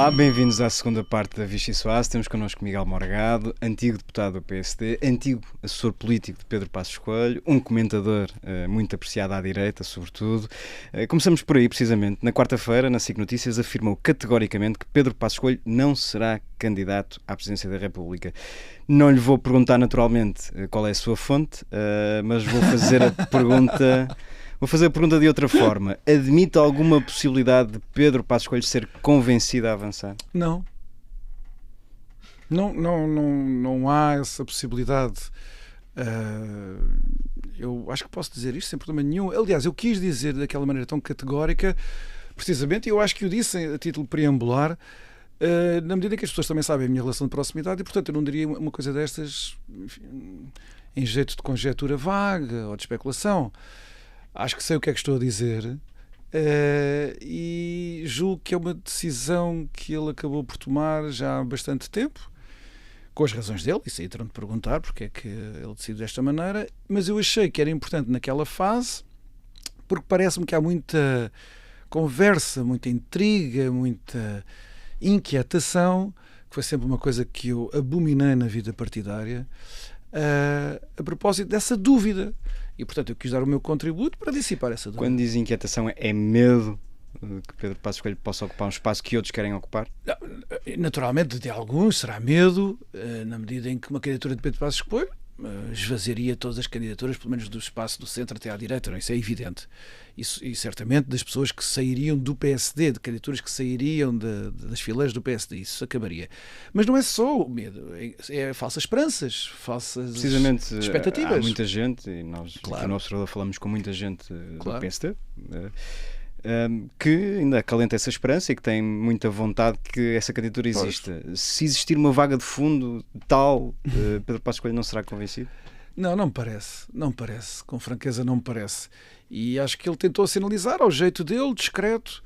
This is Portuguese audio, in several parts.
Olá, bem-vindos à segunda parte da Vichy Soase. Temos connosco Miguel Morgado, antigo deputado do PSD, antigo assessor político de Pedro Passos Coelho, um comentador muito apreciado à direita, sobretudo. Começamos por aí, precisamente. Na quarta-feira, na SIC Notícias, afirmou categoricamente que Pedro Passos Coelho não será candidato à presidência da República. Não lhe vou perguntar, naturalmente, qual é a sua fonte, mas vou fazer a pergunta... Vou fazer a pergunta de outra forma. Admite alguma possibilidade de Pedro Passos Coelho ser convencido a avançar? Não. Não há essa possibilidade. Eu acho que posso dizer isto sem problema nenhum. Aliás, eu quis dizer daquela maneira tão categórica, precisamente, e eu acho que o disse a título preambular, na medida em que as pessoas também sabem a minha relação de proximidade, e portanto eu não diria uma coisa destas, enfim, em jeito de conjectura vaga ou de especulação. Acho que sei o que é que estou a dizer e julgo que é uma decisão que ele acabou por tomar já há bastante tempo, com as razões dele, isso aí terão de perguntar porque é que ele decidiu desta maneira, mas eu achei que era importante naquela fase, porque parece-me que há muita conversa, muita intriga, muita inquietação, que foi sempre uma coisa que eu abominei na vida partidária, a propósito dessa dúvida. E, portanto, eu quis dar o meu contributo para dissipar essa dúvida. Quando diz inquietação, é medo que Pedro Passos Coelho possa ocupar um espaço que outros querem ocupar? Naturalmente, de alguns será medo, na medida em que uma candidatura de Pedro Passos Coelho esvaziaria todas as candidaturas, pelo menos do espaço do centro até à direita, não? Isso é evidente. E certamente das pessoas que sairiam do PSD, de candidaturas que sairiam das fileiras do PSD, isso acabaria. Mas não é só o medo, é falsas esperanças, falsas precisamente, expectativas. Há muita gente, e nós claro, aqui no Observador falamos com muita gente claro, do PSD, que ainda acalenta essa esperança e que tem muita vontade que essa candidatura exista. Pois. Se existir uma vaga de fundo tal, Pedro Passos Coelho não será convencido? Não me parece. Não me parece. Com franqueza, não me parece. E acho que ele tentou sinalizar ao jeito dele, discreto,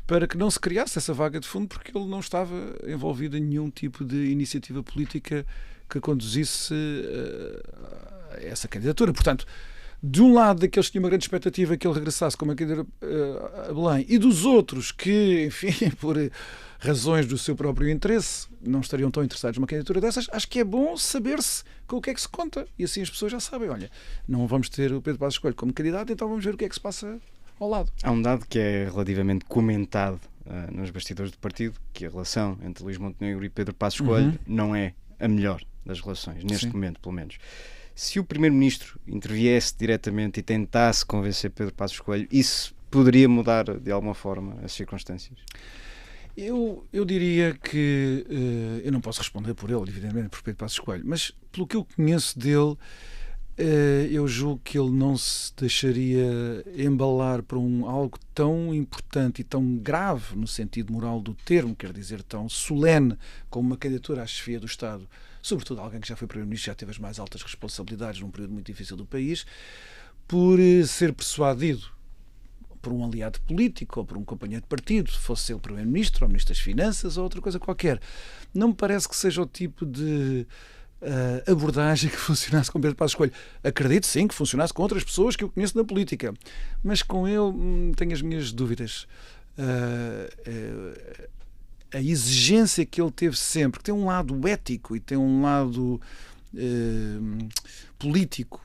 para que não se criasse essa vaga de fundo, porque ele não estava envolvido em nenhum tipo de iniciativa política que conduzisse a essa candidatura. Portanto, de um lado daqueles que tinham uma grande expectativa que ele regressasse como candidato a Belém, e dos outros que, enfim, por razões do seu próprio interesse, não estariam tão interessados numa candidatura dessas, acho que é bom saber-se com o que é que se conta. E assim as pessoas já sabem, olha, não vamos ter o Pedro Passos Coelho como candidato, então vamos ver o que é que se passa ao lado. Há um dado que é relativamente comentado nos bastidores do partido, que a relação entre Luís Montenegro e Pedro Passos Coelho não é a melhor das relações, neste momento, pelo menos. Se o Primeiro-Ministro interviesse diretamente e tentasse convencer Pedro Passos Coelho, isso poderia mudar de alguma forma as circunstâncias? Eu diria que eu não posso responder por ele, evidentemente, por Pedro Passos Coelho, mas pelo que eu conheço dele, eu julgo que ele não se deixaria embalar para algo tão importante e tão grave no sentido moral do termo, quer dizer, tão solene como uma candidatura à chefia do Estado, sobretudo alguém que já foi Primeiro-Ministro, já teve as mais altas responsabilidades num período muito difícil do país, por ser persuadido por um aliado político ou por um companheiro de partido, fosse ele Primeiro-Ministro ou Ministro das Finanças ou outra coisa qualquer. Não me parece que seja o tipo de abordagem que funcionasse com Pedro Passos Coelho. Acredito sim que funcionasse com outras pessoas que eu conheço na política, mas com ele tenho as minhas dúvidas. A exigência que ele teve sempre, que tem um lado ético e tem um lado político,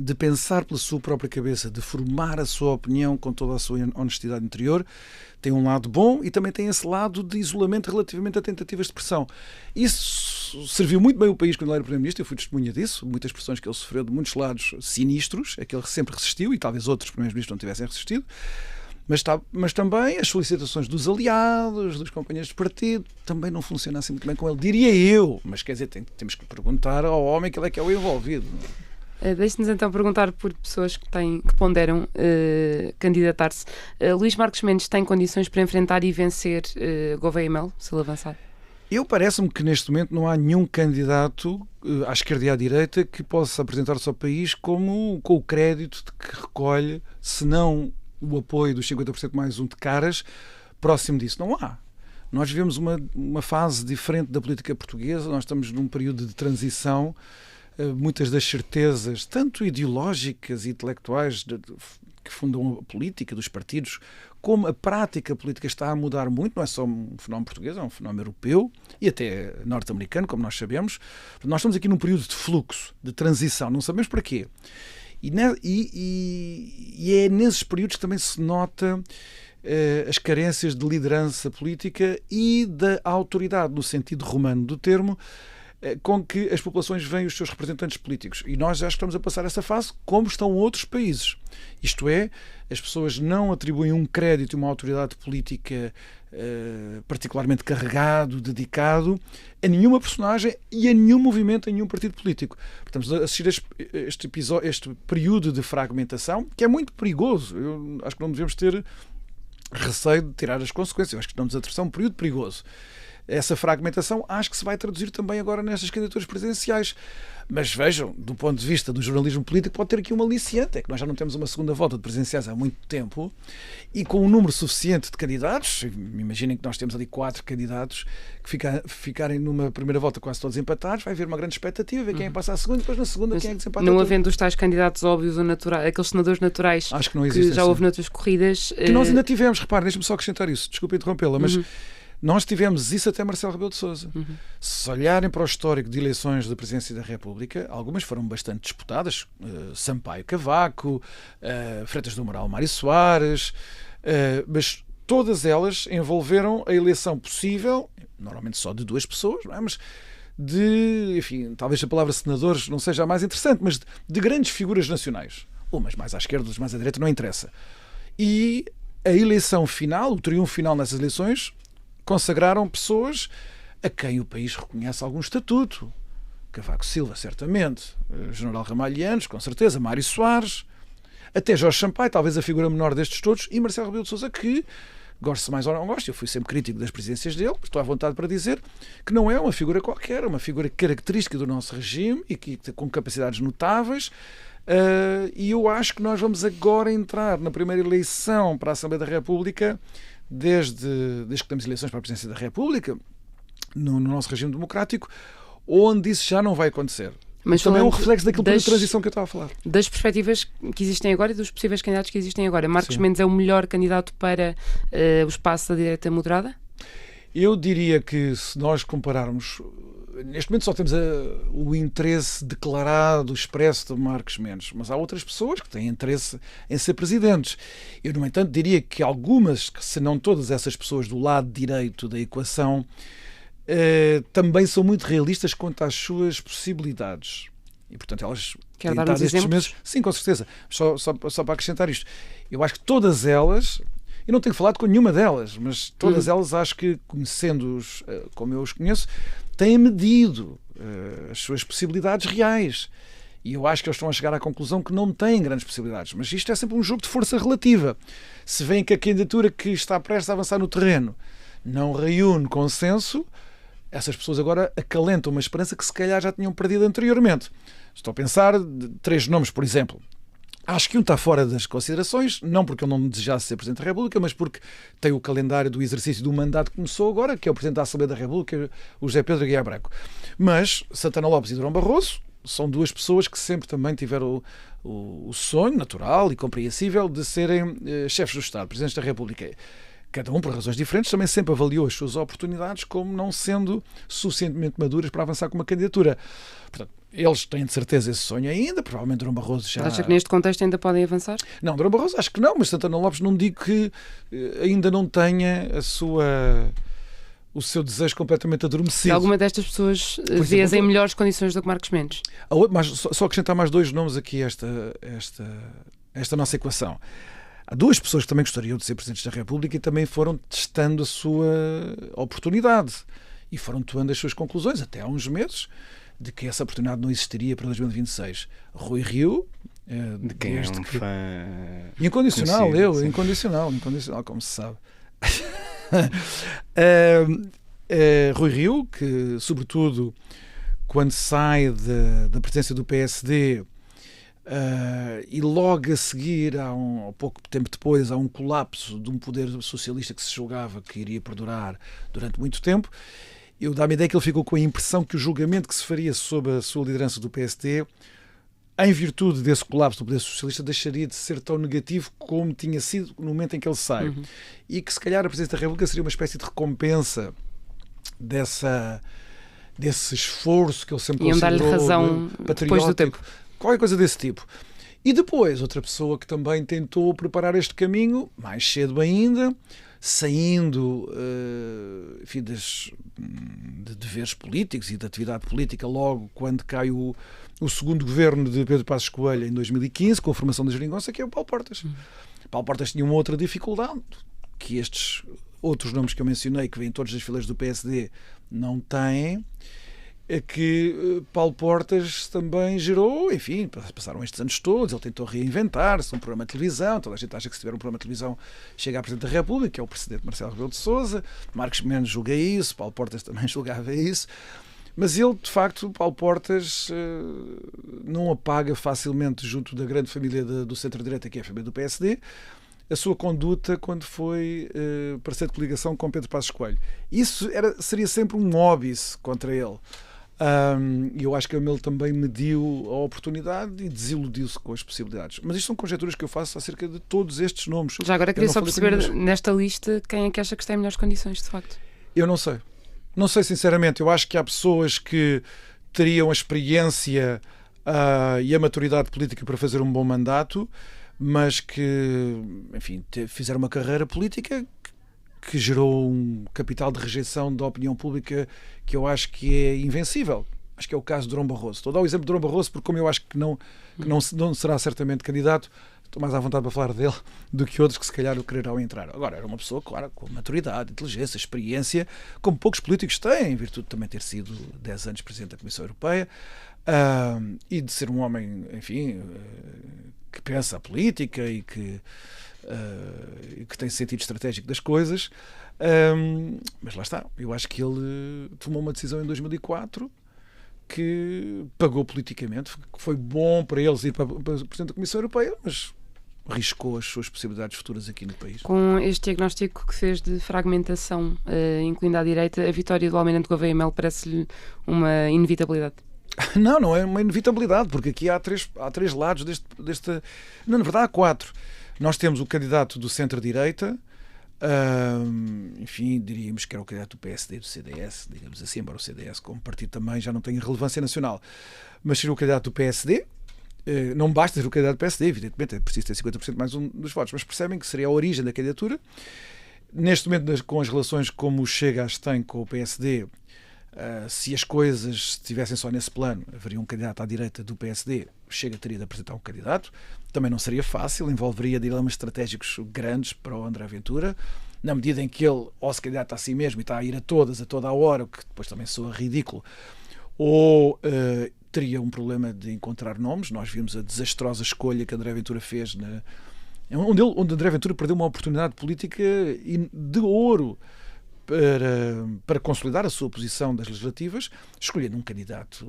de pensar pela sua própria cabeça, de formar a sua opinião com toda a sua honestidade interior, tem um lado bom e também tem esse lado de isolamento relativamente a tentativas de pressão. Isso serviu muito bem o país quando ele era Primeiro-Ministro, eu fui testemunha disso, muitas pressões que ele sofreu de muitos lados sinistros, a que ele sempre resistiu e talvez outros Primeiros-Ministros não tivessem resistido, mas também as solicitações dos aliados, dos companheiros de partido, também não funcionassem muito bem com ele, diria eu, mas quer dizer, temos que perguntar ao homem que ele é que é o envolvido. Deixe-nos então perguntar por pessoas que ponderam candidatar-se. Luís Marcos Mendes tem condições para enfrentar e vencer Gouveia Melo, se ele avançar? Parece-me que neste momento não há nenhum candidato à esquerda e à direita que possa apresentar-se ao país com o crédito de que recolhe, se não o apoio dos 50% mais um de caras, próximo disso. Não há. Nós vivemos uma fase diferente da política portuguesa, nós estamos num período de transição muitas das certezas, tanto ideológicas e intelectuais que fundam a política dos partidos, como a prática política está a mudar muito. Não é só um fenómeno português, é um fenómeno europeu e até norte-americano, como nós sabemos. Nós estamos aqui num período de fluxo, de transição, não sabemos para quê. E é nesses períodos que também se nota as carências de liderança política e da autoridade, no sentido romano do termo, com que as populações veem os seus representantes políticos. E nós já estamos a passar essa fase, como estão outros países. Isto é, as pessoas não atribuem um crédito e uma autoridade política particularmente carregado, dedicado a nenhuma personagem e a nenhum movimento, a nenhum partido político. Estamos a assistir a este período de fragmentação, que é muito perigoso. Eu acho que não devemos ter receio de tirar as consequências. Eu acho que estamos a atravessar um período perigoso. Essa fragmentação acho que se vai traduzir também agora nestas candidaturas presidenciais. Mas vejam, do ponto de vista do jornalismo político, pode ter aqui uma aliciante. É que nós já não temos uma segunda volta de presidenciais há muito tempo e com um número suficiente de candidatos. Imaginem que nós temos ali 4 candidatos que ficarem numa primeira volta quase todos empatados. Vai haver uma grande expectativa, ver quem é que passa a segunda e depois na segunda mas quem é que desempata. Não havendo os tais candidatos óbvios ou naturais, aqueles senadores naturais acho que não existem, que já houve noutras corridas. Que nós ainda tivemos, reparem, deixe-me só acrescentar isso, desculpa interrompê-la, mas nós tivemos isso até Marcelo Rebelo de Sousa. Se olharem para o histórico de eleições da Presidência da República, algumas foram bastante disputadas. Sampaio Cavaco, Freitas do Moral Mário Soares, mas todas elas envolveram a eleição possível, normalmente só de 2 pessoas, não é? Mas enfim, talvez a palavra senadores não seja a mais interessante, mas de grandes figuras nacionais. Umas mais à esquerda, outras mais à direita, não interessa. E a eleição final, o triunfo final nessas eleições, consagraram pessoas a quem o país reconhece algum estatuto. Cavaco Silva, certamente. General Ramalhianos, com certeza. Mário Soares. Até Jorge Sampaio, talvez a figura menor destes todos. E Marcelo Rebelo de Sousa, que, goste mais ou não goste, eu fui sempre crítico das presidências dele, mas estou à vontade para dizer que não é uma figura qualquer, é uma figura característica do nosso regime e que com capacidades notáveis. E eu acho que nós vamos agora entrar na primeira eleição para a Assembleia da República desde que temos eleições para a Presidência da República, no nosso regime democrático, onde isso já não vai acontecer. Mas também é um reflexo daquilo de transição que eu estava a falar. Das perspectivas que existem agora e dos possíveis candidatos que existem agora, Marcos Mendes é o melhor candidato para o espaço da direita moderada? Eu diria que se nós compararmos, neste momento só temos o interesse declarado, expresso de Marcos Mendes, mas há outras pessoas que têm interesse em ser presidentes. Eu, no entanto, diria que algumas, se não todas essas pessoas do lado direito da equação, também são muito realistas quanto às suas possibilidades. E, portanto, elas têm dado estes meses. Sim, com certeza. Só para acrescentar isto. Eu acho que todas elas... Eu não tenho falado com nenhuma delas, mas todas elas acho que, conhecendo-os como eu os conheço, têm medido as suas possibilidades reais. E eu acho que eles estão a chegar à conclusão que não têm grandes possibilidades. Mas isto é sempre um jogo de força relativa. Se veem que a candidatura que está prestes a avançar no terreno não reúne consenso, essas pessoas agora acalentam uma esperança que se calhar já tinham perdido anteriormente. Estou a pensar de 3 nomes, por exemplo. Acho que um está fora das considerações, não porque ele não desejasse ser Presidente da República, mas porque tem o calendário do exercício do mandato que começou agora, que é o Presidente da Assembleia da República, o José Pedro Aguiar Branco. Mas Santana Lopes e Durão Barroso são 2 pessoas que sempre também tiveram o sonho natural e compreensível de serem chefes do Estado, Presidentes da República. Cada um, por razões diferentes, também sempre avaliou as suas oportunidades como não sendo suficientemente maduras para avançar com uma candidatura. Portanto, eles têm de certeza esse sonho ainda, provavelmente Durão Barroso já... Acha que neste contexto ainda podem avançar? Não, Durão Barroso acho que não, mas Santana Lopes não digo que ainda não tenha o seu desejo completamente adormecido. E alguma destas pessoas vês em melhores condições do que Marcos Mendes? Só acrescentar mais 2 nomes aqui a esta nossa equação. Há 2 pessoas que também gostariam de ser Presidentes da República e também foram testando a sua oportunidade e foram tomando as suas conclusões, até há uns meses, de que essa oportunidade não existiria para 2026. Rui Rio, de quem é um fã incondicional, conhecido, incondicional, como se sabe. Rui Rio, que sobretudo quando sai da presidência do PSD e logo a seguir, pouco tempo depois, há um colapso de um poder socialista que se julgava que iria perdurar durante muito tempo. eu dá-me a ideia que ele ficou com a impressão que o julgamento que se faria sobre a sua liderança do PSD, em virtude desse colapso do poder socialista, deixaria de ser tão negativo como tinha sido no momento em que ele sai. E que se calhar a Presidência da República seria uma espécie de recompensa desse esforço que ele sempre considerou dar-lhe razão depois do tempo. Qualquer coisa desse tipo. E depois, outra pessoa que também tentou preparar este caminho, mais cedo ainda, saindo enfim, de deveres políticos e da atividade política logo quando cai o segundo governo de Pedro Passos Coelho em 2015, com a formação da Geringonça, que é o Paulo Portas. Paulo Portas tinha uma outra dificuldade, que estes outros nomes que eu mencionei, que vêm todos das filas do PSD, não têm, é que Paulo Portas também gerou, enfim, passaram estes anos todos, ele tentou reinventar-se, um programa de televisão, toda a gente acha que se tiver um programa de televisão chega à Presidente da República, que é o Presidente Marcelo Rebelo de Sousa, Marcos Mendes julga isso, Paulo Portas também julgava isso, mas ele, de facto, Paulo Portas, não apaga facilmente junto da grande família do centro-direita, que é a família do PSD, a sua conduta quando foi parecer de coligação com Pedro Passos Coelho. Isso seria sempre um óbice contra ele. E eu acho que ele também mediu a oportunidade e desiludiu-se com as possibilidades. Mas isto são conjecturas que eu faço acerca de todos estes nomes. Já agora queria só perceber, nesta lista, quem é que acha que está em melhores condições, de facto? Eu não sei. Não sei, sinceramente. Eu acho que há pessoas que teriam a experiência e a maturidade política para fazer um bom mandato, mas que, enfim, fizeram uma carreira política que gerou um capital de rejeição da opinião pública que eu acho que é invencível. Acho que é o caso de Durão Barroso. Estou a dar o exemplo de Durão Barroso porque, como eu acho que não será certamente candidato, estou mais à vontade para falar dele do que outros que se calhar o quererão entrar. Agora, era uma pessoa, claro, com maturidade, inteligência, experiência, como poucos políticos têm, em virtude de também ter sido 10 anos Presidente da Comissão Europeia, e de ser um homem, enfim, que pensa a política e que tem sentido estratégico das coisas, mas lá está, eu acho que ele tomou uma decisão em 2004 que pagou politicamente, que foi bom para eles ir para o Presidente da Comissão Europeia, mas riscou as suas possibilidades futuras aqui no país. Com este diagnóstico que fez de fragmentação, incluindo à direita, a vitória do Almirante Gouveia Melo parece-lhe uma inevitabilidade? Não é uma inevitabilidade, porque aqui há três lados deste. Não, na verdade há 4. Nós temos o candidato do centro-direita, enfim, diríamos que era o candidato do PSD e do CDS, digamos assim, embora o CDS como partido também já não tenha relevância nacional, mas seria o candidato do PSD. Não basta ser o candidato do PSD, evidentemente, é preciso ter 50% mais um dos votos, mas percebem que seria a origem da candidatura. Neste momento, com as relações como o Chega as tem com o PSD, se as coisas estivessem só nesse plano, haveria um candidato à direita do PSD, Chega teria de apresentar um candidato, também não seria fácil, envolveria dilemas estratégicos grandes para o André Ventura, na medida em que ele ou se candidata a si mesmo e está a ir a todas, a toda a hora, o que depois também soa ridículo, ou teria um problema de encontrar nomes. Nós vimos a desastrosa escolha que André Ventura fez, onde André Ventura perdeu uma oportunidade política de ouro para consolidar a sua posição das legislativas, escolhendo um candidato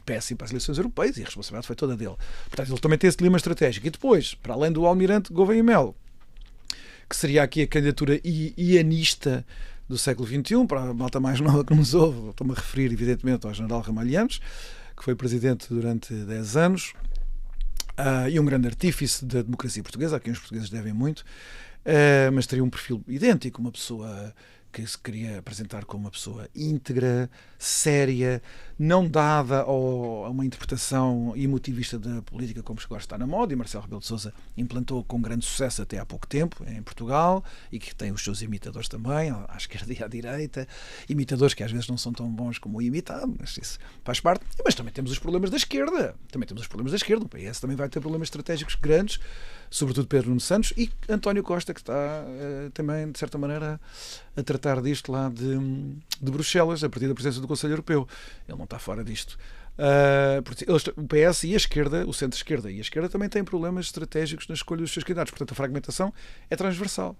péssimo para as eleições europeias, e a responsabilidade foi toda dele. Portanto, ele também tem esse dilema estratégico. E depois, para além do Almirante Gouveia Melo, que seria aqui a candidatura ianista do século XXI, para a malta mais nova que nos ouve, estou-me a referir, evidentemente, ao general Ramalhianos, que foi presidente durante 10 anos, e um grande artífice da democracia portuguesa, a quem os portugueses devem muito, mas teria um perfil idêntico, uma pessoa que se queria apresentar como uma pessoa íntegra, séria, não dada a uma interpretação emotivista da política como agora está na moda, e Marcelo Rebelo de Sousa implantou com grande sucesso até há pouco tempo em Portugal, e que tem os seus imitadores também, à esquerda e à direita, imitadores que às vezes não são tão bons como o imitado, mas isso faz parte. Mas também temos os problemas da esquerda, o PS também vai ter problemas estratégicos grandes, sobretudo Pedro Nuno Santos e António Costa, que está também, de certa maneira, a tratar disto lá de Bruxelas, a partir da presença do Conselho Europeu. Ele não está fora disto. O PS e a esquerda, o centro-esquerda e a esquerda também têm problemas estratégicos na escolha dos seus candidatos. Portanto, a fragmentação é transversal.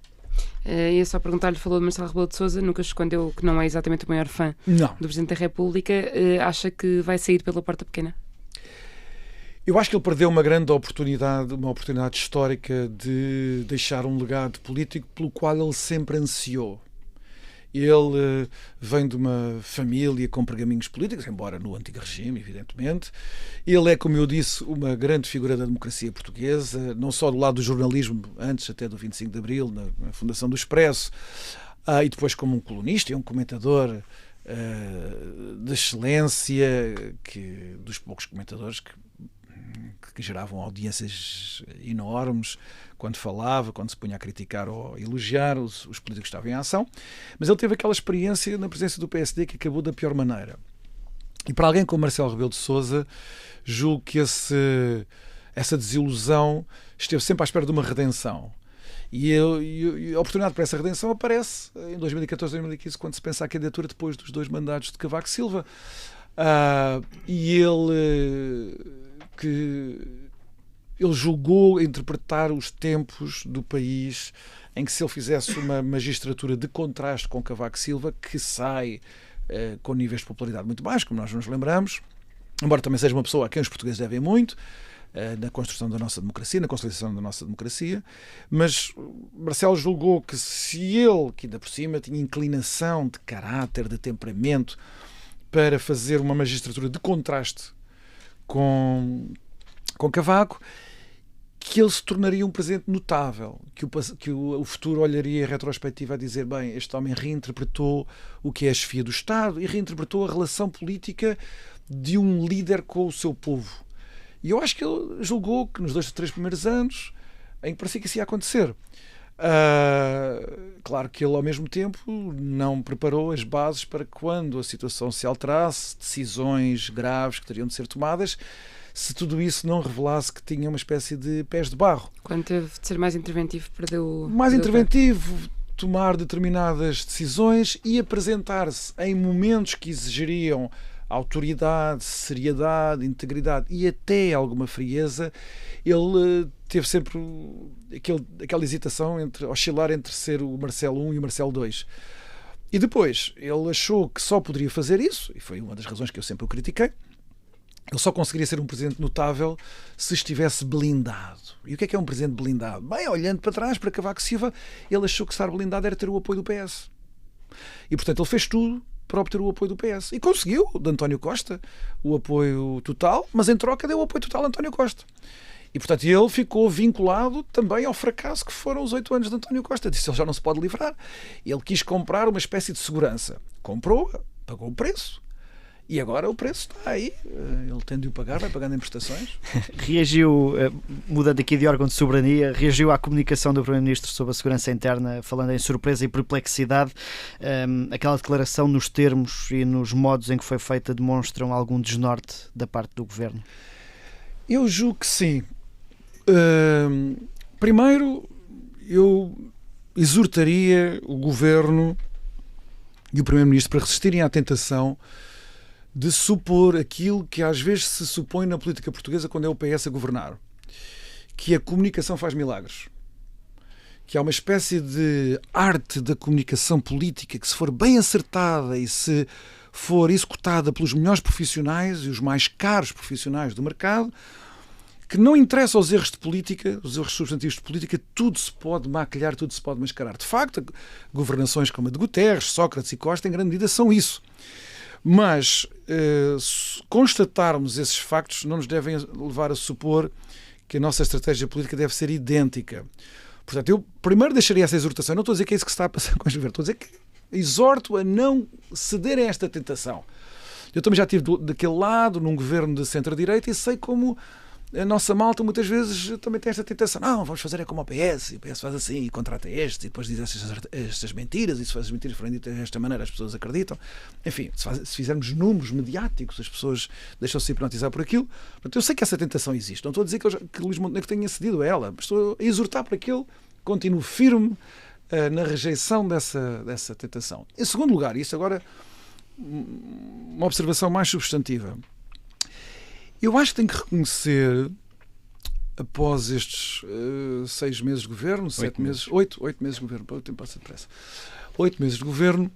E é só perguntar-lhe, falou de Marcelo Rebelo de Sousa, nunca escondeu que não é exatamente o maior fã do Presidente da República. Acha que vai sair pela porta pequena? Eu acho que ele perdeu uma grande oportunidade, uma oportunidade histórica de deixar um legado político pelo qual ele sempre ansiou. Ele vem de uma família com pergaminhos políticos, embora no antigo regime, evidentemente. Ele é, como eu disse, uma grande figura da democracia portuguesa, não só do lado do jornalismo, antes até do 25 de Abril, na fundação do Expresso, e depois como um colunista e um comentador de excelência, dos poucos comentadores que geravam audiências enormes quando falava, quando se punha a criticar ou elogiar os políticos que estavam em ação. Mas ele teve aquela experiência na presença do PSD que acabou da pior maneira. E para alguém como Marcelo Rebelo de Sousa, julgo que essa desilusão esteve sempre à espera de uma redenção. E a oportunidade para essa redenção aparece em 2014 e 2015, quando se pensa a candidatura depois dos 2 mandatos de Cavaco Silva. E ele julgou interpretar os tempos do país em que, se ele fizesse uma magistratura de contraste com Cavaco Silva, que sai com níveis de popularidade muito baixos, como nós nos lembramos, embora também seja uma pessoa a quem os portugueses devem muito, na construção da nossa democracia, na consolidação da nossa democracia, mas Marcelo julgou que, se ele, que ainda por cima tinha inclinação de caráter, de temperamento, para fazer uma magistratura de contraste com Cavaco, que ele se tornaria um presidente notável, que o futuro olharia em retrospectiva a dizer, bem, este homem reinterpretou o que é a chefia do Estado e reinterpretou a relação política de um líder com o seu povo. E eu acho que ele julgou que nos 2 ou 3 primeiros anos, em que parecia que isso ia acontecer. Claro que ele, ao mesmo tempo, não preparou as bases para quando a situação se alterasse, decisões graves que teriam de ser tomadas, se tudo isso não revelasse que tinha uma espécie de pés de barro. Quando teve de ser mais interventivo, perdeu... Mais interventivo, tomar determinadas decisões e apresentar-se em momentos que exigiriam autoridade, seriedade, integridade e até alguma frieza. Ele teve sempre aquela hesitação oscilar entre ser o Marcelo I e o Marcelo II. E depois ele achou que só poderia fazer isso, e foi uma das razões que eu sempre o critiquei. Ele só conseguiria ser um presidente notável se estivesse blindado. E o que é um presidente blindado? Bem, olhando para trás, para Cavaco Silva, ele achou que estar blindado era ter o apoio do PS. E, portanto, ele fez tudo para obter o apoio do PS. E conseguiu, de António Costa, o apoio total, mas em troca deu o apoio total a António Costa. E, portanto, ele ficou vinculado também ao fracasso que foram os 8 anos de António Costa. Disse que ele já não se pode livrar. Ele quis comprar uma espécie de segurança. Comprou, pagou o preço. E agora o preço está aí. Ele tem de o pagar, vai pagando em prestações. Reagiu, mudando aqui de órgão de soberania, reagiu à comunicação do Primeiro-Ministro sobre a segurança interna, falando em surpresa e perplexidade. Aquela declaração, nos termos e nos modos em que foi feita, demonstram algum desnorte da parte do Governo? Eu julgo que sim. Primeiro, eu exortaria o Governo e o Primeiro-Ministro para resistirem à tentação de supor aquilo que às vezes se supõe na política portuguesa quando é o PS a governar, que a comunicação faz milagres, que há uma espécie de arte da comunicação política que, se for bem acertada e se for executada pelos melhores profissionais e os mais caros profissionais do mercado, que não interessa aos erros de política, os erros substantivos de política, tudo se pode maquilhar, tudo se pode mascarar. De facto, governações como a de Guterres, Sócrates e Costa, em grande medida, são isso. Mas constatarmos esses factos não nos devem levar a supor que a nossa estratégia política deve ser idêntica. Portanto, eu primeiro deixaria essa exortação. Eu não estou a dizer que é isso que se está a passar com os governos. Estou a dizer que exorto a não cederem a esta tentação. Eu também já estive daquele lado, num governo de centro-direita, e sei como a nossa malta muitas vezes também tem esta tentação. Não, vamos fazer como o PS, e o PS faz assim e contrata estes, e depois diz estas mentiras, e se faz as mentiras forem ditas desta maneira, as pessoas acreditam. Enfim, se fizermos números mediáticos, as pessoas deixam-se hipnotizar por aquilo. Portanto, eu sei que essa tentação existe. Não estou a dizer que Luís Montenegro tenha cedido a ela, mas estou a exortar para que ele continue firme na rejeição dessa tentação. Em segundo lugar, e isto agora uma observação mais substantiva, eu acho que tenho que reconhecer, após estes 6 meses de governo, 7 meses, 8 meses de governo, o tempo passa depressa, 8 meses de governo,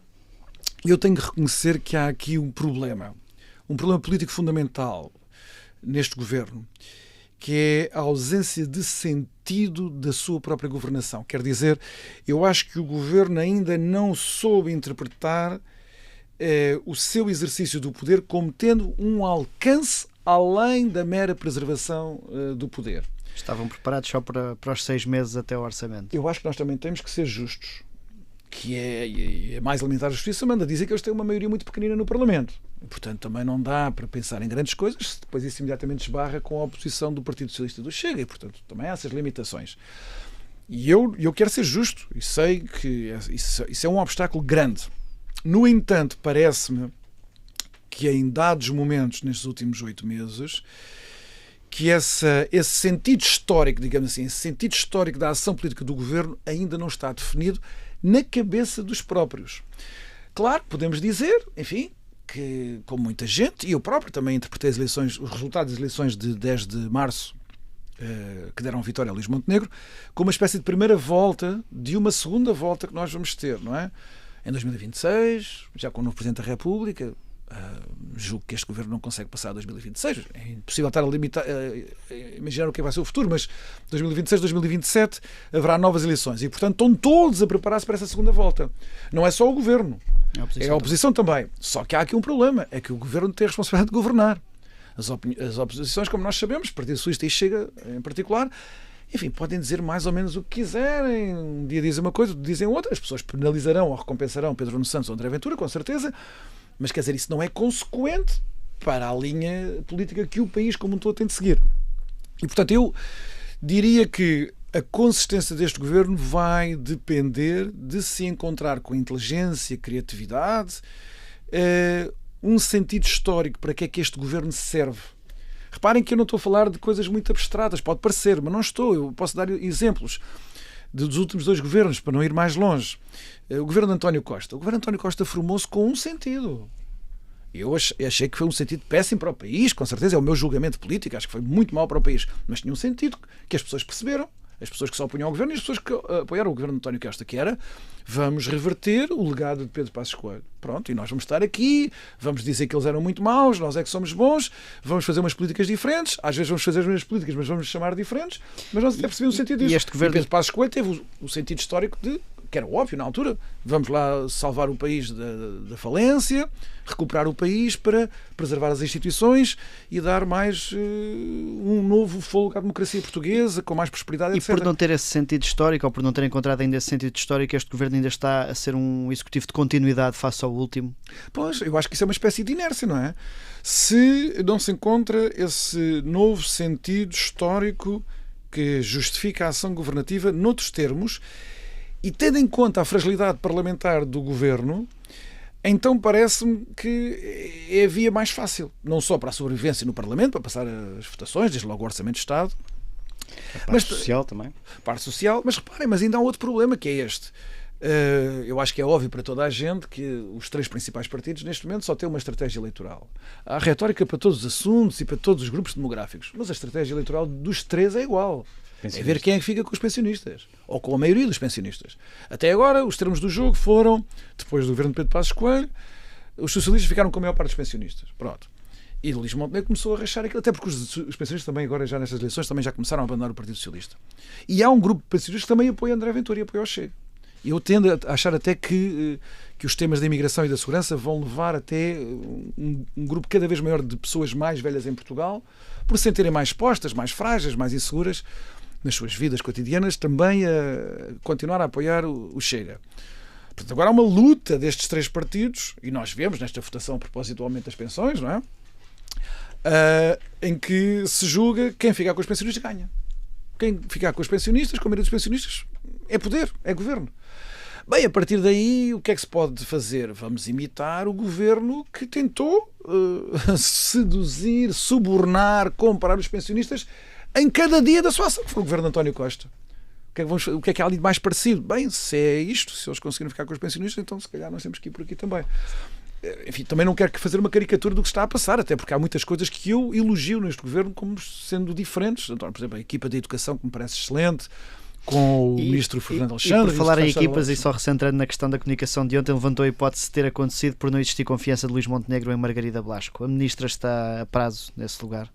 eu tenho que reconhecer que há aqui um problema político fundamental neste governo, que é a ausência de sentido da sua própria governação. Quer dizer, eu acho que o governo ainda não soube interpretar o seu exercício do poder como tendo um alcance além da mera preservação do poder. Estavam preparados só para os 6 meses até o orçamento. Eu acho que nós também temos que ser justos, que é mais alimentar a justiça, manda dizer que eles têm uma maioria muito pequenina no Parlamento. Portanto, também não dá para pensar em grandes coisas, depois isso imediatamente esbarra com a oposição do Partido Socialista e do Chega, e portanto também há essas limitações. E eu quero ser justo, e sei que isso é um obstáculo grande. No entanto, parece-me que em dados momentos, nestes últimos 8 meses, que esse sentido histórico, digamos assim, esse sentido histórico da ação política do governo ainda não está definido na cabeça dos próprios. Claro, podemos dizer, enfim, que como muita gente, e eu próprio também interpretei os resultados das eleições de 10 de março, que deram vitória a Luís Montenegro, como uma espécie de primeira volta de uma segunda volta que nós vamos ter, não é? Em 2026, já com o novo Presidente da República, julgo que este governo não consegue passar a 2026. É impossível estar a limitar, imaginar o que vai ser o futuro, mas 2026, 2027 haverá novas eleições e, portanto, estão todos a preparar-se para essa segunda volta. Não é só o governo, é a oposição também. Só que há aqui um problema, é que o governo tem a responsabilidade de governar. As oposições, como nós sabemos, Partido Socialista e Chega em particular, enfim, podem dizer mais ou menos o que quiserem. Um dia dizem uma coisa, outro dizem outra. As pessoas penalizarão ou recompensarão Pedro Nuno Santos ou André Ventura, com certeza. Mas, quer dizer, isso não é consequente para a linha política que o país como um todo tem de seguir. E, portanto, eu diria que a consistência deste governo vai depender de se encontrar com inteligência, criatividade, um sentido histórico para que é que este governo serve. Reparem que eu não estou a falar de coisas muito abstratas, pode parecer, mas não estou. Eu posso dar exemplos dos últimos 2 governos, para não ir mais longe. O governo de António Costa. O governo de António Costa formou-se com um sentido. Eu achei que foi um sentido péssimo para o país, com certeza, é o meu julgamento político, acho que foi muito mau para o país, mas tinha um sentido que as pessoas perceberam, as pessoas que se opunham ao governo e as pessoas que apoiaram o governo de António Costa, que era: vamos reverter o legado de Pedro Passos Coelho. Pronto, e nós vamos estar aqui, vamos dizer que eles eram muito maus, nós é que somos bons, vamos fazer umas políticas diferentes, às vezes vamos fazer as mesmas políticas, mas vamos chamar diferentes, mas nós até percebemos o sentido disso. Este governo... E Pedro Passos Coelho teve o sentido histórico de, que era óbvio na altura, vamos lá salvar o país da falência, recuperar o país para preservar as instituições e dar mais um novo fôlego à democracia portuguesa, com mais prosperidade, etc. E por não ter esse sentido histórico, ou por não ter encontrado ainda esse sentido histórico, este governo ainda está a ser um executivo de continuidade face ao último? Pois, eu acho que isso é uma espécie de inércia, não é? Se não se encontra esse novo sentido histórico que justifica a ação governativa noutros termos, e tendo em conta a fragilidade parlamentar do governo, então parece-me que é a via mais fácil, não só para a sobrevivência no Parlamento, para passar as votações, desde logo o Orçamento de Estado. A parte social também. Parte social, mas reparem, mas ainda há outro problema, que é este. Eu acho que é óbvio para toda a gente que os 3 principais partidos neste momento só têm uma estratégia eleitoral. Há retórica para todos os assuntos e para todos os grupos demográficos, mas a estratégia eleitoral dos 3 é igual. É ver quem é que fica com os pensionistas, ou com a maioria dos pensionistas. Até agora, os termos do jogo foram, depois do governo de Pedro Passos Coelho, os socialistas ficaram com a maior parte dos pensionistas. Pronto. E Luís Montenegro começou a rachar aquilo, até porque os pensionistas também agora, já nestas eleições, também já começaram a abandonar o Partido Socialista. E há um grupo de pensionistas que também apoia André Ventura e apoia o Chega. Eu tendo a achar até que os temas da imigração e da segurança vão levar até um grupo cada vez maior de pessoas mais velhas em Portugal, por se sentirem mais expostas, mais frágeis, mais inseguras nas suas vidas cotidianas, também a continuar a apoiar o Chega. Portanto, agora há uma luta destes 3 partidos, e nós vemos nesta votação a propósito do aumento das pensões, não é? Em que se julga quem ficar com os pensionistas ganha. Quem ficar com os pensionistas, com a maioria dos pensionistas, é poder, é governo. Bem, a partir daí, o que é que se pode fazer? Vamos imitar o governo que tentou seduzir, subornar, comprar os pensionistas em cada dia da sua ação, que foi o governo de António Costa. O que é que há ali de mais parecido? Bem, se é isto, se eles conseguiram ficar com os pensionistas, então se calhar nós temos que ir por aqui também. Enfim, também não quero fazer uma caricatura do que está a passar, até porque há muitas coisas que eu elogio neste governo como sendo diferentes. Então, por exemplo, a equipa de educação, que me parece excelente, com o ministro Fernando Alexandre. E por falar em equipas, e só recentrando na questão da comunicação de ontem, levantou a hipótese de ter acontecido por não existir confiança de Luís Montenegro em Margarida Blasco. A ministra está a prazo nesse lugar?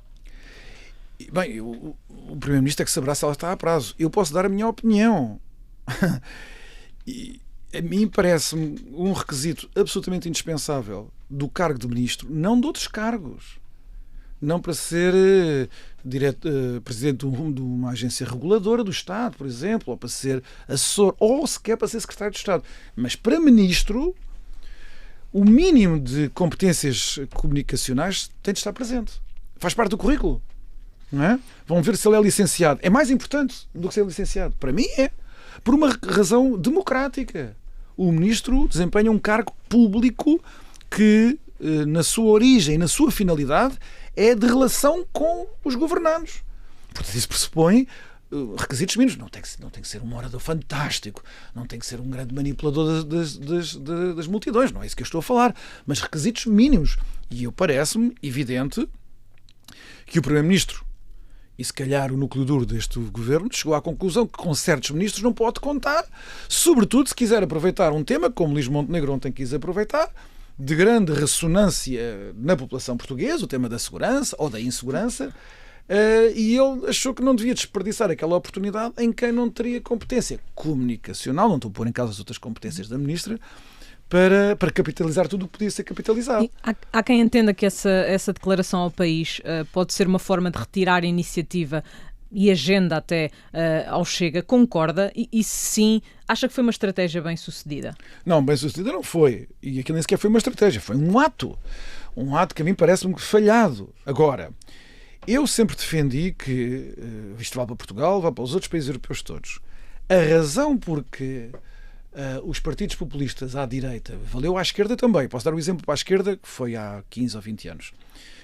Bem, o Primeiro-Ministro é que saberá se ela está a prazo. Eu posso dar a minha opinião. E a mim parece-me um requisito absolutamente indispensável do cargo de Ministro, não de outros cargos. Não para ser presidente de uma agência reguladora do Estado, por exemplo, ou para ser assessor, ou sequer para ser secretário de Estado. Mas para Ministro, o mínimo de competências comunicacionais tem de estar presente. Faz parte do currículo. Não é? Vão ver se ele é licenciado. É mais importante do que ser licenciado. Para mim é. Por uma razão democrática. O Ministro desempenha um cargo público que, na sua origem, na sua finalidade, é de relação com os governados. Portanto, isso pressupõe requisitos mínimos. Não tem que ser um orador fantástico, não tem que ser um grande manipulador das multidões, não é isso que eu estou a falar, mas requisitos mínimos. E eu parece-me evidente que o Primeiro-Ministro, e se calhar o núcleo duro deste governo, chegou à conclusão que com certos ministros não pode contar, sobretudo se quiser aproveitar um tema, como Luís Montenegro ontem quis aproveitar, de grande ressonância na população portuguesa, o tema da segurança ou da insegurança, e ele achou que não devia desperdiçar aquela oportunidade em quem não teria competência comunicacional, não estou a pôr em causa as outras competências da ministra, para capitalizar tudo o que podia ser capitalizado. Há quem entenda que essa declaração ao país pode ser uma forma de retirar a iniciativa e agenda até ao Chega. Concorda? E se sim, acha que foi uma estratégia bem sucedida? Não, bem sucedida não foi. E aquilo nem sequer foi uma estratégia, foi um ato. Um ato que a mim parece-me falhado. Agora, eu sempre defendi que isto vale para Portugal, vale para os outros países europeus todos. A razão porque os partidos populistas à direita, valeu à esquerda também, posso dar um exemplo para a esquerda que foi há 15 ou 20 anos.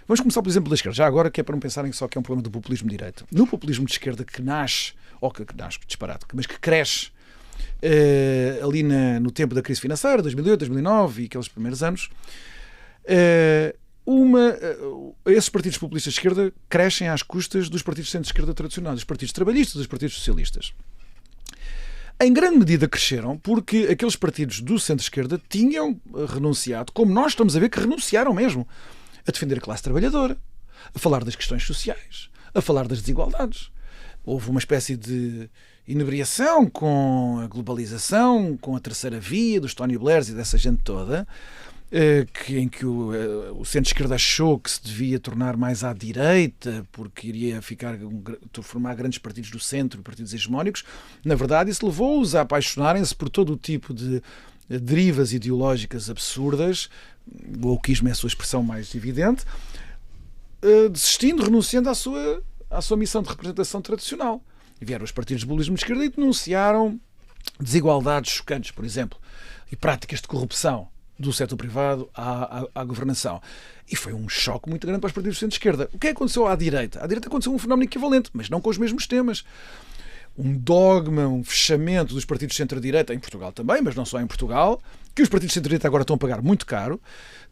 Vamos começar pelo exemplo da esquerda, já agora, que é para não pensarem só que é um problema do populismo de direita. No populismo de esquerda que nasce, ou que nasce, disparado, mas que cresce ali no tempo da crise financeira, 2008, 2009 e aqueles primeiros anos, esses partidos populistas de esquerda crescem às custas dos partidos de centro-esquerda tradicionais, dos partidos trabalhistas, dos partidos socialistas. Em grande medida cresceram porque aqueles partidos do centro-esquerda tinham renunciado, como nós estamos a ver que renunciaram mesmo, a defender a classe trabalhadora, a falar das questões sociais, a falar das desigualdades. Houve uma espécie de inebriação com a globalização, com a terceira via, dos Tony Blairs e dessa gente toda, em que o centro-esquerda achou que se devia tornar mais à direita porque iria formar grandes partidos do centro, partidos hegemónicos. Na verdade, isso levou-os a apaixonarem-se por todo o tipo de derivas ideológicas absurdas. O wokeismo é a sua expressão mais evidente, desistindo, renunciando à sua missão de representação tradicional. E vieram os partidos de populismo de esquerda e denunciaram desigualdades chocantes, por exemplo, e práticas de corrupção do setor privado à governação. E foi um choque muito grande para os partidos de centro-esquerda. O que aconteceu à direita? À direita aconteceu um fenómeno equivalente, mas não com os mesmos temas. Um dogma, um fechamento dos partidos de centro-direita, em Portugal também, mas não só em Portugal, que os partidos de centro-direita agora estão a pagar muito caro,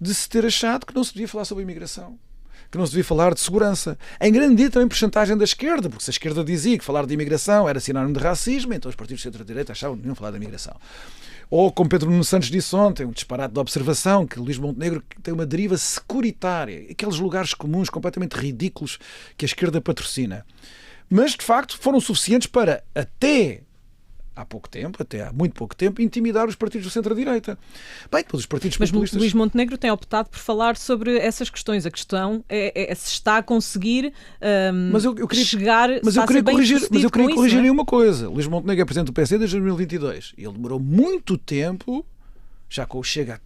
de se ter achado que não se devia falar sobre a imigração, que não se devia falar de segurança. Em grande medida também porcentagem da esquerda, porque se a esquerda dizia que falar de imigração era sinónimo de racismo, então os partidos de centro-direita achavam que não iam falar de imigração. Ou, como Pedro Nuno Santos disse ontem, um disparate de observação, que Luís Montenegro tem uma deriva securitária, aqueles lugares comuns completamente ridículos que a esquerda patrocina. Mas, de facto, foram suficientes para, até há muito pouco tempo, intimidar os partidos do centro-direita. Bem, depois os partidos populistas... Mas Luís Montenegro tem optado por falar sobre essas questões. A questão é se está a conseguir chegar... Mas eu queria corrigir uma coisa. Luís Montenegro é presidente do PSD desde 2022. E ele demorou muito tempo, já com o Chega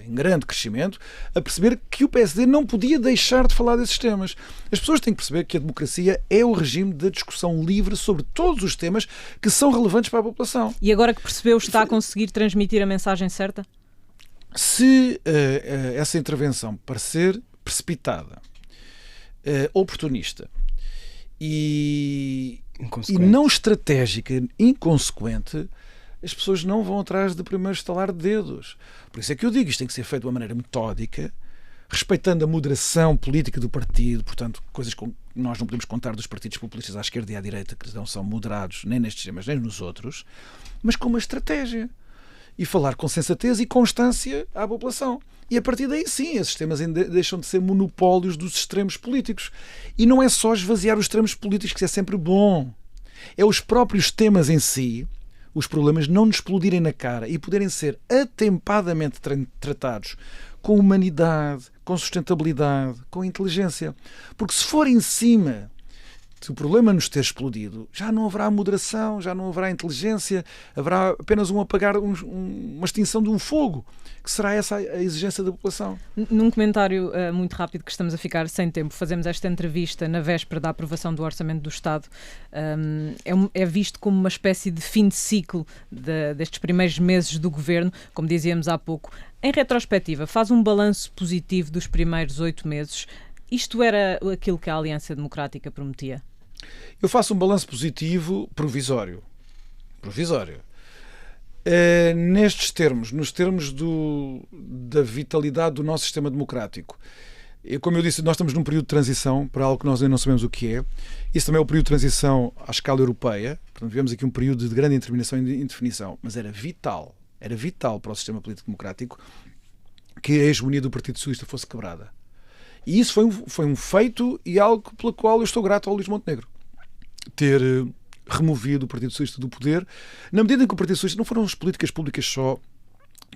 em grande crescimento, a perceber que o PSD não podia deixar de falar desses temas. As pessoas têm que perceber que a democracia é o regime da discussão livre sobre todos os temas que são relevantes para a população. E agora que percebeu, está a conseguir transmitir a mensagem certa? Se essa intervenção parecer precipitada, oportunista e não estratégica, inconsequente, as pessoas não vão atrás de primeiro estalar de dedos. Por isso é que eu digo, isto tem que ser feito de uma maneira metódica, respeitando a moderação política do partido, portanto, coisas que nós não podemos contar dos partidos populistas à esquerda e à direita, que não são moderados nem nestes temas nem nos outros, mas com uma estratégia. e falar com sensatez e constância à população. E a partir daí, sim, esses temas deixam de ser monopólios dos extremos políticos. E não é só esvaziar os extremos políticos, que é sempre bom. É os próprios temas em si, os problemas não nos explodirem na cara e poderem ser atempadamente tratados com humanidade, com sustentabilidade, com inteligência. Porque se for em cima do problema nos ter explodido, já não haverá moderação, já não haverá inteligência, haverá apenas um apagar, uma extinção de um fogo, que será essa a exigência da população. Num comentário muito rápido, que estamos a ficar sem tempo, fazemos esta entrevista na véspera da aprovação do Orçamento do Estado. É visto como uma espécie de fim de ciclo destes primeiros meses do Governo, como dizíamos há pouco. Em retrospectiva, faz um balanço positivo dos primeiros 8 meses. Isto era aquilo que a Aliança Democrática prometia? Eu faço um balanço positivo provisório. Nestes termos, nos termos da vitalidade do nosso sistema democrático. Como eu disse, nós estamos num período de transição para algo que nós ainda não sabemos o que é. Isso também é o período de transição à escala europeia. Portanto, vivemos aqui um período de grande indeterminação e indefinição. Mas era vital para o sistema político democrático que a hegemonia do Partido Socialista fosse quebrada. E isso foi um feito e algo pelo qual eu estou grato ao Luís Montenegro. Ter removido o Partido Socialista do poder, na medida em que o Partido Socialista não foram as políticas públicas só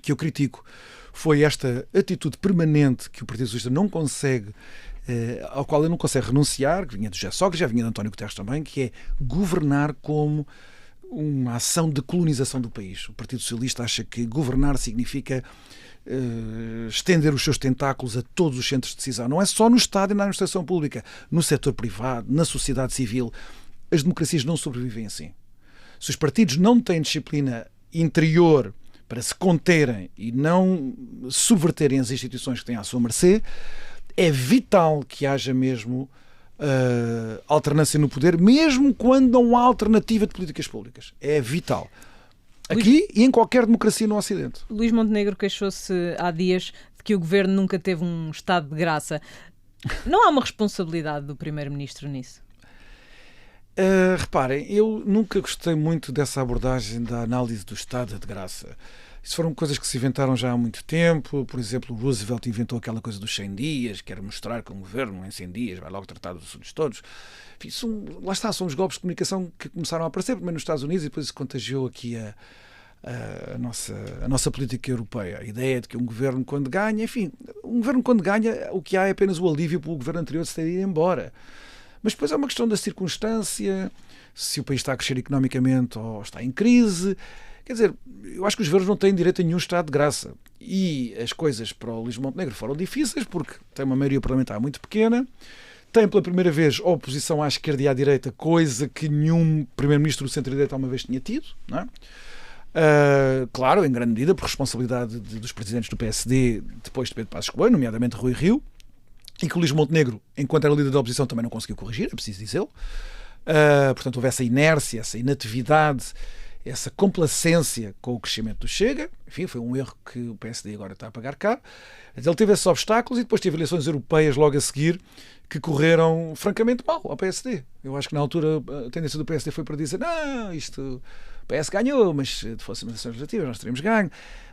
que eu critico, foi esta atitude permanente que o Partido Socialista não consegue, ao qual ele não consegue renunciar, que vinha do José Sócrates, já vinha de António Guterres também, que é governar como uma ação de colonização do país. O Partido Socialista acha que governar significa estender os seus tentáculos a todos os centros de decisão. Não é só no Estado e na administração pública, no setor privado, na sociedade civil. As democracias não sobrevivem assim. Se os partidos não têm disciplina interior para se conterem e não subverterem as instituições que têm à sua mercê, é vital que haja mesmo alternância no poder, mesmo quando não há alternativa de políticas públicas. É vital. Aqui e em qualquer democracia no Ocidente. Luís Montenegro queixou-se há dias de que o Governo nunca teve um estado de graça. Não há uma responsabilidade do Primeiro-Ministro nisso? Reparem, eu nunca gostei muito dessa abordagem da análise do estado de graça. Isso foram coisas que se inventaram já há muito tempo. Por exemplo, Roosevelt inventou aquela coisa dos 100 dias, que era mostrar que um governo em 100 dias vai logo tratar dos assuntos todos. Enfim, lá está, são os golpes de comunicação que começaram a aparecer, primeiro nos Estados Unidos, e depois se contagiou aqui a nossa política europeia. A ideia de que um governo quando ganha, enfim, um governo quando ganha, o que há é apenas o alívio pelo governo anterior de se ter ido embora. Mas depois é uma questão da circunstância, se o país está a crescer economicamente ou está em crise. Quer dizer, eu acho que os governos não têm direito a nenhum estado de graça. E as coisas para o Luís Montenegro foram difíceis, porque tem uma maioria parlamentar muito pequena, tem pela primeira vez oposição à esquerda e à direita, coisa que nenhum primeiro-ministro do centro-direita alguma vez tinha tido, não é? Claro, em grande medida por responsabilidade dos presidentes do PSD depois de Pedro Passos Coelho, nomeadamente Rui Rio, e que o Luís Montenegro, enquanto era líder da oposição, também não conseguiu corrigir, é preciso dizê-lo. Portanto, houve essa inércia, essa inatividade, essa complacência com o crescimento do Chega. Enfim, foi um erro que o PSD agora está a pagar caro. Ele teve esses obstáculos e depois teve eleições europeias logo a seguir que correram francamente mal ao PSD. Eu acho que na altura a tendência do PSD foi para dizer não, o PS ganhou, mas se fossem eleições legislativas nós teríamos ganho.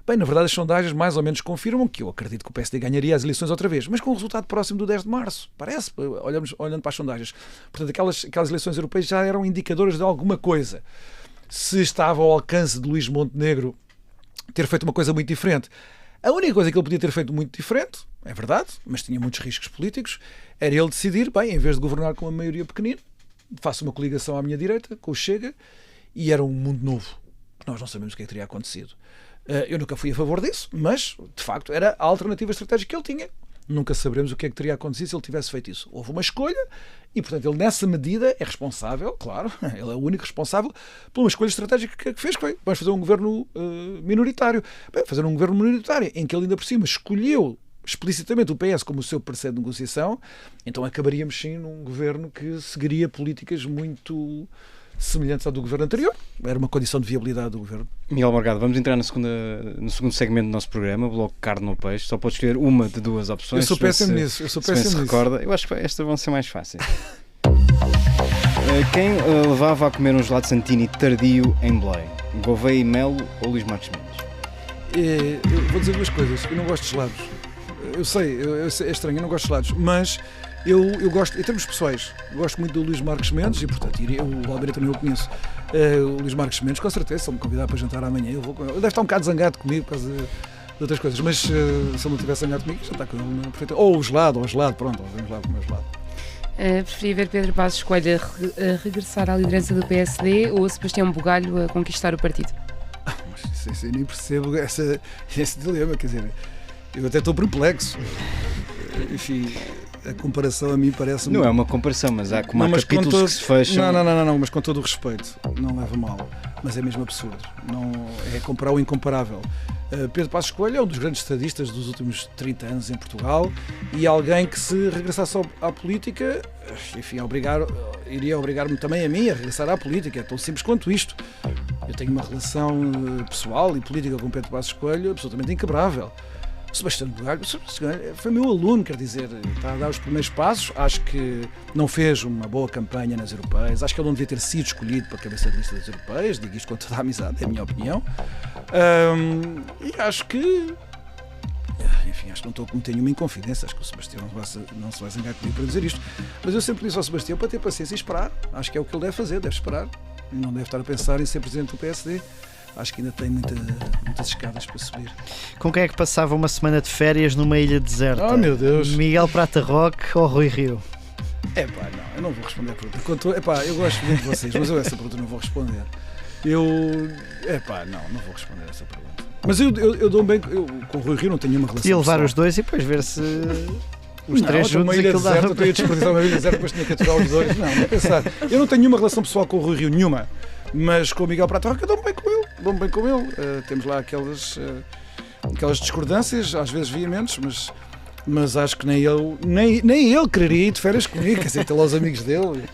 Bem, na verdade as sondagens mais ou menos confirmam que eu acredito que o PSD ganharia as eleições outra vez, mas com um resultado próximo do 10 de março. Parece, olhando para as sondagens. Portanto, aquelas eleições europeias já eram indicadoras de alguma coisa. Se estava ao alcance de Luís Montenegro ter feito uma coisa muito diferente. A única coisa que ele podia ter feito muito diferente, é verdade, mas tinha muitos riscos políticos, era ele decidir, bem, em vez de governar com uma maioria pequenina, faço uma coligação à minha direita, com o Chega, e era um mundo novo, que nós não sabemos o que é que teria acontecido. Eu nunca fui a favor disso, mas, de facto, era a alternativa estratégica que ele tinha. Nunca saberemos o que é que teria acontecido se ele tivesse feito isso. Houve uma escolha e, portanto, ele nessa medida é responsável, claro, ele é o único responsável por uma escolha estratégica que fez, que foi, vamos fazer um governo minoritário. Bem, fazer um governo minoritário em que ele ainda por cima escolheu explicitamente o PS como o seu parceiro de negociação, então acabaríamos sim num governo que seguiria políticas muito semelhantes ao do governo anterior. Era uma condição de viabilidade do governo. Miguel Morgado, vamos entrar no segundo segmento do nosso programa, o bloco carne ou peixe. Só pode escolher uma de duas opções. Eu sou péssimo nisso. Se recorda. Eu acho que estas vão ser mais fáceis. Quem levava a comer um gelado Santini tardio em Belém? Gouveia e Melo ou Luís Marques Mendes? eu vou dizer duas coisas. Eu não gosto de gelados. Eu sei, é estranho, eu não gosto de gelados, mas eu gosto, em termos pessoais, gosto muito do Luís Marques Mendes e, portanto, o Alberto também o conheço. O Luís Marques Mendes, com certeza, se ele me convidar para jantar amanhã, eu vou com ele. Ele deve estar um bocado zangado comigo por causa de outras coisas, mas se ele não tivesse zangado comigo, jantar com ele, perfeito. Ou o gelado, pronto, vamos lá comer gelado. Preferia ver Pedro Passos Coelho a regressar à liderança do PSD ou Sebastião Bugalho a conquistar o partido? Mas eu nem percebo esse dilema, quer dizer, eu até estou perplexo. Enfim, a comparação a mim parece... Não é uma comparação, mas há como há capítulos que se fecham... Não, mas com todo o respeito, não leva mal, mas é mesmo absurdo. Não, é comparar o incomparável. Pedro Passos Coelho é um dos grandes estadistas dos últimos 30 anos em Portugal e alguém que, se regressasse à política, enfim, iria obrigar-me também a mim a regressar à política. É tão simples quanto isto. Eu tenho uma relação pessoal e política com Pedro Passos Coelho absolutamente inquebrável. O Sebastião Bugalho foi meu aluno, quer dizer, está a dar os primeiros passos. Acho que não fez uma boa campanha nas europeias. Acho que ele não devia ter sido escolhido para a cabeça de lista das europeias. Digo isto com toda a amizade, é a minha opinião. E acho que... Enfim, acho que não tenho nenhuma inconfidência. Acho que o Sebastião não se vai zangar comigo para dizer isto. Mas eu sempre disse ao Sebastião para ter paciência e esperar. Acho que é o que ele deve fazer, deve esperar. E não deve estar a pensar em ser presidente do PSD. Acho que ainda tem muitas escadas para subir. Com quem é que passava uma semana de férias numa ilha deserta? Oh, meu Deus! Miguel Prata Roque ou Rui Rio? Não, eu não vou responder a pergunta. Eu gosto muito de vocês, mas eu essa pergunta não vou responder. Não vou responder essa pergunta. Mas eu dou bem. Com o Rui Rio não tenho nenhuma relação. E levar pessoal. Os dois e depois ver se os três juntos aquilo dava. Eu ia desperdiçar uma ilha deserta, depois tinha que aturar os dois. Não pensar. Eu não tenho nenhuma relação pessoal com o Rui Rio, nenhuma. Mas com o Miguel Prata Roque eu dou-me bem com ele. Temos lá aquelas discordâncias, às vezes veementes, mas acho que nem ele quereria ir de férias comigo, quer dizer, ter lá os amigos dele.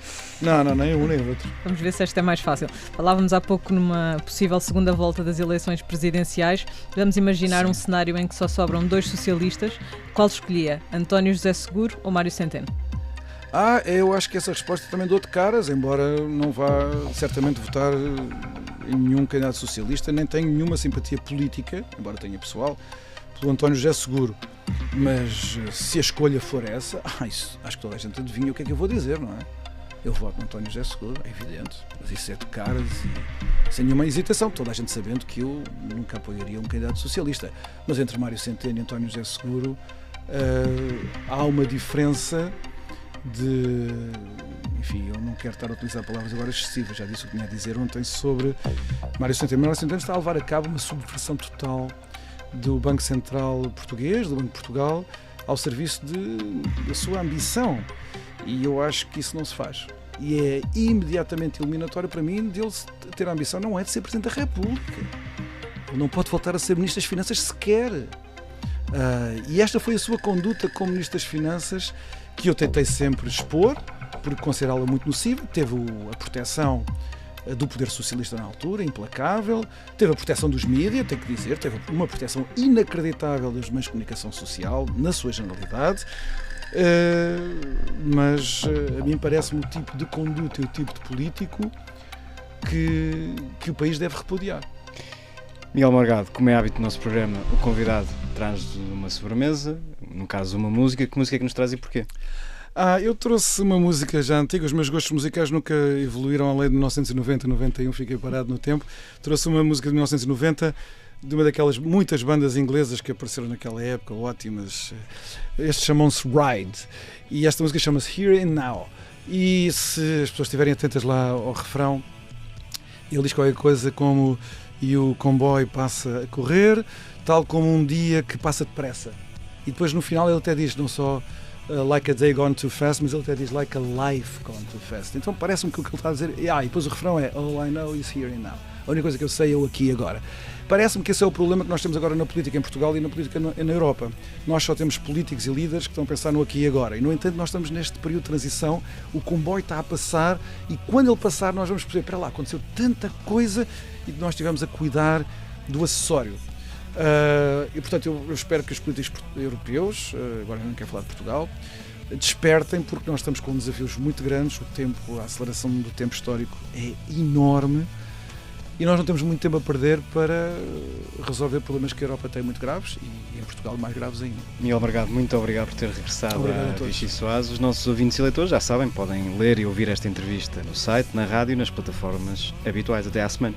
Não, nem um nem o outro. Vamos ver se esta é mais fácil. Falávamos há pouco numa possível segunda volta das eleições presidenciais. Vamos imaginar um cenário em que só sobram 2 socialistas. Qual escolhia? António José Seguro ou Mário Centeno? Eu acho que essa resposta também dou de caras, embora não vá certamente votar em nenhum candidato socialista, nem tenho nenhuma simpatia política, embora tenha pessoal, pelo António José Seguro. Mas se a escolha for essa, acho que toda a gente adivinha o que é que eu vou dizer, não é? Eu voto no António José Seguro, é evidente, mas isso é de caras e sem nenhuma hesitação, toda a gente sabendo que eu nunca apoiaria um candidato socialista. Mas entre Mário Centeno e António José Seguro há uma diferença enfim, eu não quero estar a utilizar palavras agora excessivas, já disse o que tinha a dizer ontem sobre Mário Centeno. Mário Centeno está a levar a cabo uma subversão total do Banco Central Português, do Banco de Portugal, ao serviço da sua ambição, e eu acho que isso não se faz. E é imediatamente eliminatório para mim dele ter a ambição, não é de ser Presidente da República. Ele não pode voltar a ser Ministro das Finanças sequer. E esta foi a sua conduta como Ministro das Finanças, que eu tentei sempre expor, porque considerá-la muito nociva. Teve a proteção do poder socialista na altura, implacável, teve a proteção dos mídias, tenho que dizer, teve uma proteção inacreditável dos meios de comunicação social, na sua generalidade, mas a mim parece-me o tipo de conduta e o tipo de político que o país deve repudiar. Miguel Morgado, como é hábito do nosso programa, o convidado traz uma sobremesa, no caso uma música. Que música é que nos traz e porquê? Eu trouxe uma música já antiga, os meus gostos musicais nunca evoluíram além de 1990, 91, fiquei parado no tempo. Trouxe uma música de 1990, de uma daquelas muitas bandas inglesas que apareceram naquela época, ótimas. Estes chamam-se Ride, e esta música chama-se Here and Now. E se as pessoas estiverem atentas lá ao refrão, ele diz qualquer coisa como: e o comboio passa a correr, tal como um dia que passa depressa. E depois no final ele até diz não só like a day gone too fast, mas ele até diz like a life gone too fast. Então parece-me que o que ele está a dizer... e depois o refrão é all I know is here and now. A única coisa que eu sei é o aqui e agora. Parece-me que esse é o problema que nós temos agora na política em Portugal e na política na Europa. Nós só temos políticos e líderes que estão a pensar no aqui e agora. E, no entanto, nós estamos neste período de transição, o comboio está a passar e quando ele passar nós vamos perceber, espera lá, aconteceu tanta coisa e nós estivemos a cuidar do acessório. E, portanto, eu espero que os políticos europeus, agora não quero falar de Portugal, despertem, porque nós estamos com desafios muito grandes. A aceleração do tempo histórico é enorme. e nós não temos muito tempo a perder para resolver problemas que a Europa tem muito graves e em Portugal mais graves ainda. Miguel Morgado, muito obrigado por ter regressado Obrigado a a todos. Vichy Soares. Os nossos ouvintes e leitores já sabem, podem ler e ouvir esta entrevista no site, na rádio e nas plataformas habituais. Até à semana.